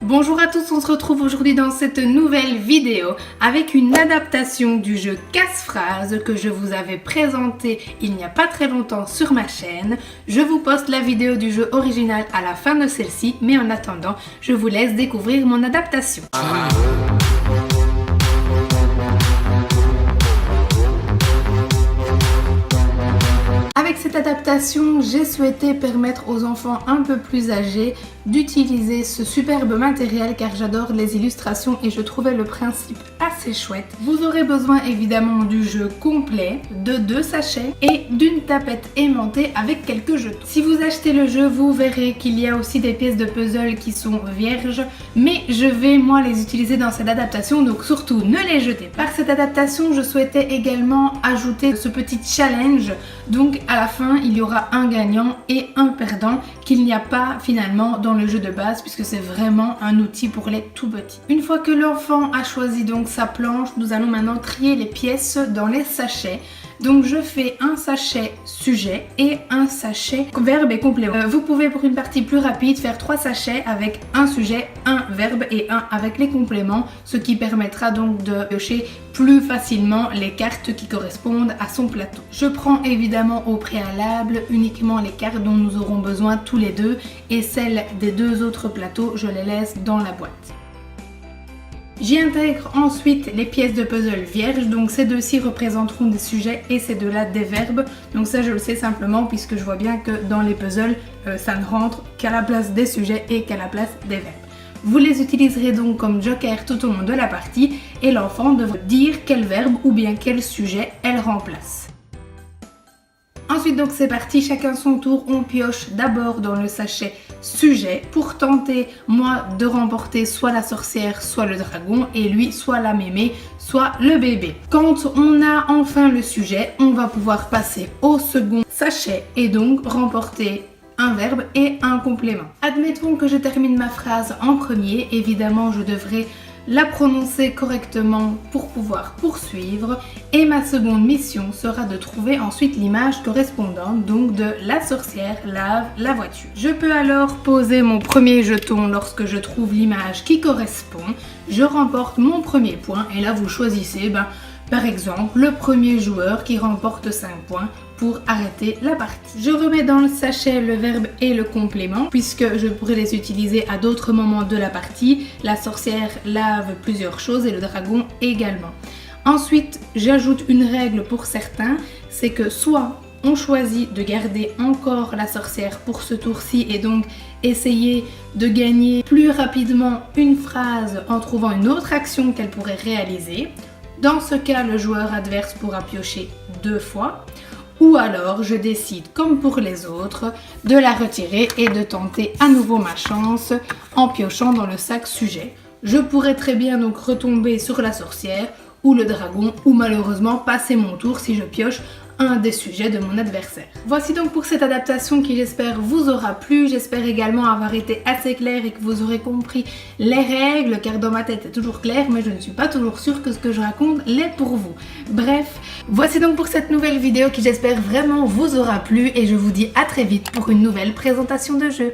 Bonjour à tous, on se retrouve aujourd'hui dans cette nouvelle vidéo avec une adaptation du jeu Casse-Phrase que je vous avais présenté il n'y a pas très longtemps sur ma chaîne. Je vous poste la vidéo du jeu original à la fin de celle-ci, mais en attendant, je vous laisse découvrir mon adaptation. Avec cette adaptation, j'ai souhaité permettre aux enfants un peu plus âgés d'utiliser ce superbe matériel car j'adore les illustrations et je trouvais le principe assez chouette. Vous aurez besoin évidemment du jeu complet, de 2 sachets et d'une tapette aimantée avec quelques jetons. Si vous achetez le jeu, vous verrez qu'il y a aussi des pièces de puzzle qui sont vierges, mais je vais moi les utiliser dans cette adaptation, donc surtout ne les jetez pas. Par cette adaptation, je souhaitais également ajouter ce petit challenge, donc à la fin il y aura un gagnant et un perdant qu'il n'y a pas finalement dans le jeu de base puisque c'est vraiment un outil pour les tout petits. Une fois que l'enfant a choisi donc sa planche, nous allons maintenant trier les pièces dans les sachets. Donc je fais un sachet sujet et un sachet verbe et complément. Vous pouvez pour une partie plus rapide faire 3 sachets avec un sujet, un verbe et un avec les compléments, ce qui permettra donc de piocher plus facilement les cartes qui correspondent à son plateau. Je prends évidemment au préalable uniquement les cartes dont nous aurons besoin tous les deux et celles des 2 autres plateaux, je les laisse dans la boîte. J'y intègre ensuite les pièces de puzzle vierges, donc ces deux-ci représenteront des sujets et ces deux-là des verbes. Donc ça je le sais simplement puisque je vois bien que dans les puzzles, ça ne rentre qu'à la place des sujets et qu'à la place des verbes. Vous les utiliserez donc comme joker tout au long de la partie et l'enfant devra dire quel verbe ou bien quel sujet elle remplace. Ensuite donc c'est parti, chacun son tour, on pioche d'abord dans le sachet sujet pour tenter moi de remporter soit la sorcière, soit le dragon et lui soit la mémé, soit le bébé. Quand on a enfin le sujet, on va pouvoir passer au second sachet et donc remporter un verbe et un complément. Admettons que je termine ma phrase en premier, évidemment je devrais la prononcer correctement pour pouvoir poursuivre et ma seconde mission sera de trouver ensuite l'image correspondante, donc de la sorcière lave la voiture. Je peux alors poser mon premier jeton lorsque je trouve l'image qui correspond, je remporte mon premier point et là vous choisissez par exemple le premier joueur qui remporte 5 points pour arrêter la partie. Je remets dans le sachet le verbe et le complément puisque je pourrais les utiliser à d'autres moments de la partie. La sorcière lave plusieurs choses et le dragon également. Ensuite, j'ajoute une règle pour certains, c'est que soit on choisit de garder encore la sorcière pour ce tour-ci et donc essayer de gagner plus rapidement une phrase en trouvant une autre action qu'elle pourrait réaliser. Dans ce cas, le joueur adverse pourra piocher 2 fois. Ou alors, je décide, comme pour les autres, de la retirer et de tenter à nouveau ma chance en piochant dans le sac sujet. Je pourrais très bien donc retomber sur la sorcière ou le dragon ou malheureusement passer mon tour si je pioche un des sujets de mon adversaire. Voici donc pour cette adaptation qui j'espère vous aura plu. J'espère également avoir été assez claire et que vous aurez compris les règles car dans ma tête c'est toujours clair mais je ne suis pas toujours sûre que ce que je raconte l'est pour vous. Bref, voici donc pour cette nouvelle vidéo qui j'espère vraiment vous aura plu et je vous dis à très vite pour une nouvelle présentation de jeu.